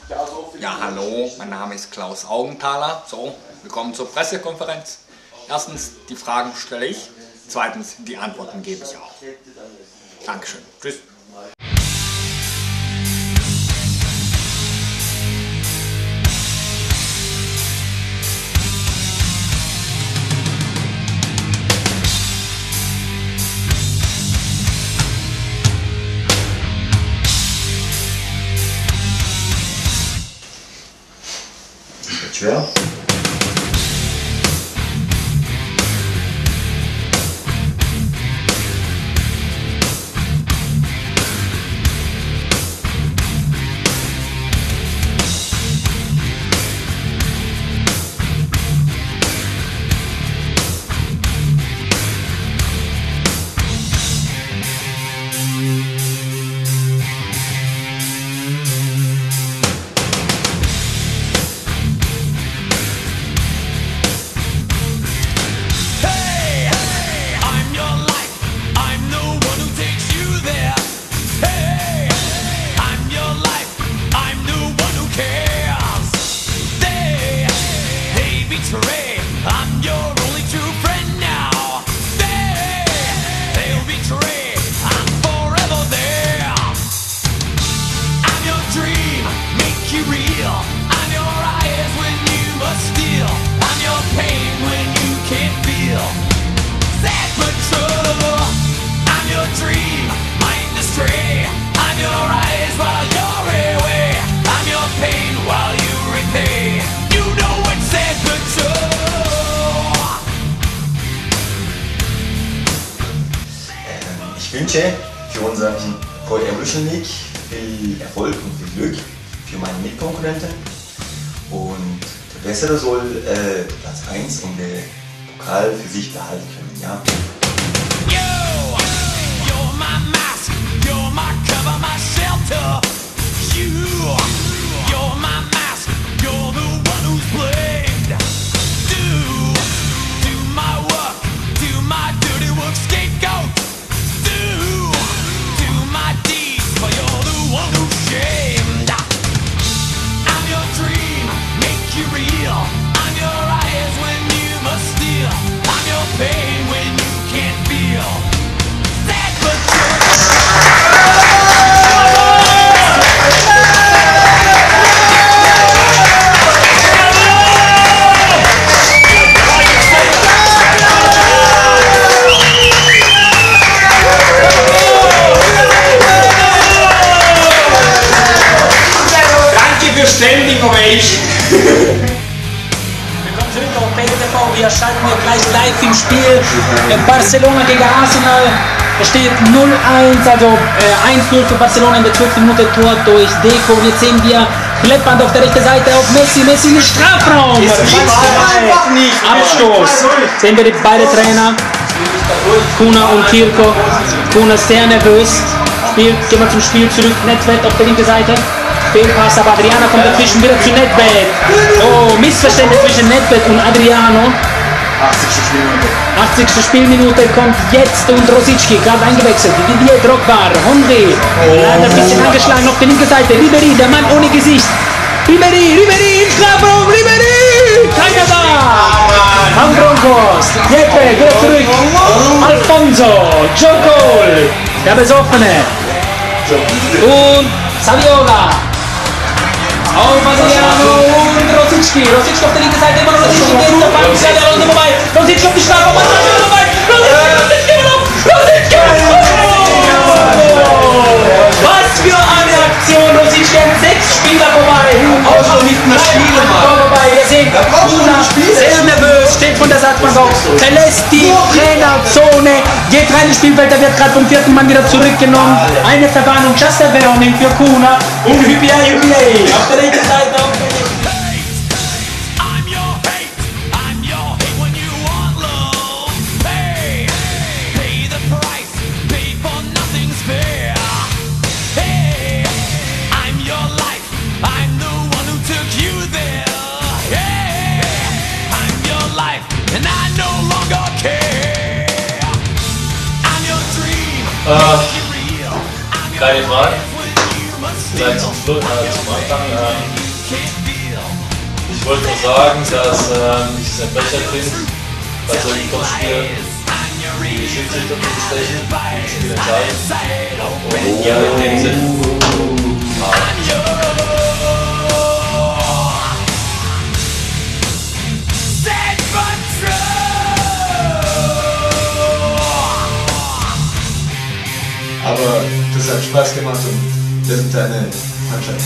Ja, hallo, mein Name ist Klaus Augenthaler. So, willkommen zur Pressekonferenz. Erstens, die Fragen stelle ich. Zweitens, die Antworten gebe ich auch. Dankeschön. Tschüss. Schwer. Ich wünsche für unseren Pro Evolution League viel Erfolg und viel Glück für meine Mitkonkurrenten und der Bessere soll Platz 1 und den Pokal für sich behalten können. Ja? You're my mask, you're my cover, my shelter. You're my mask, you're the one who's blamed. Do my work, do my dirty work, scapegoat. Do my deeds, but you're the one who's shamed. I'm your dream, make you real. I'm your eyes when you must steal. I'm your pain when you can't feel. Sad but Standing Ovation. Willkommen zurück auf PTV. Wir schalten wir gleich live im Spiel. Barcelona gegen Arsenal. Es steht 0-1, also 1-0 für Barcelona in der 12. Minute, Tor durch Deco. Und jetzt sehen wir Kleppand auf der rechten Seite auf Messi. Messi in den Strafraum. Abstoß. Sehen wir die beiden Trainer, Kuna und Kirko. Kuna sehr nervös. Gehen wir zum Spiel zurück. Nedved auf der linken Seite. Fehlpass, aber Adriano kommt dazwischen wieder zu Nedved. Oh, Missverständnis zwischen Nedved und Adriano. 80. Spielminute kommt jetzt und Rosicki, gerade eingewechselt. Didier Drogba, Henry, leider ein bisschen angeschlagen auf der linken Seite. Ribery, der Mann ohne Gesicht. Ribery im Strafraum, Ribery! Keiner da! Ambronkos, Jeppe, wieder zurück. Alfonso, Jokol, der Besoffene. Und Saviola. Auf Adriano und Rosicki. Rosicki auf der linken Seite, immer noch Rosicki geht zur Bank. Saviola vorbei. Rosicki auf die Strafe. Vorbei. Rosicki immer noch. Rosicki! Was für eine Aktion. Rosicki hat 6 Spieler vorbei. Auch schon mit einer Spieler vorbei. Wir sehen, Kuna sehr nervös, steht von der Satzbank auf, verlässt die Trainerzone, geht rein ins Spielfeld, der wird gerade vom 4. Mann wieder zurückgenommen. Eine Verwarnung, Just a Warning für Kuna und Hübier auf der linken Seite auf der Keine Frage. Vielleicht zum Anfang. Ich wollte nur sagen, dass ich es ein Becher finde, bei solchen Topspielen die Schiedsrichter zu bestechen, die Spiel entscheiden. Und ja, in dem Sinn. Aber das hat Spaß gemacht und wir sind eine Mannschaft.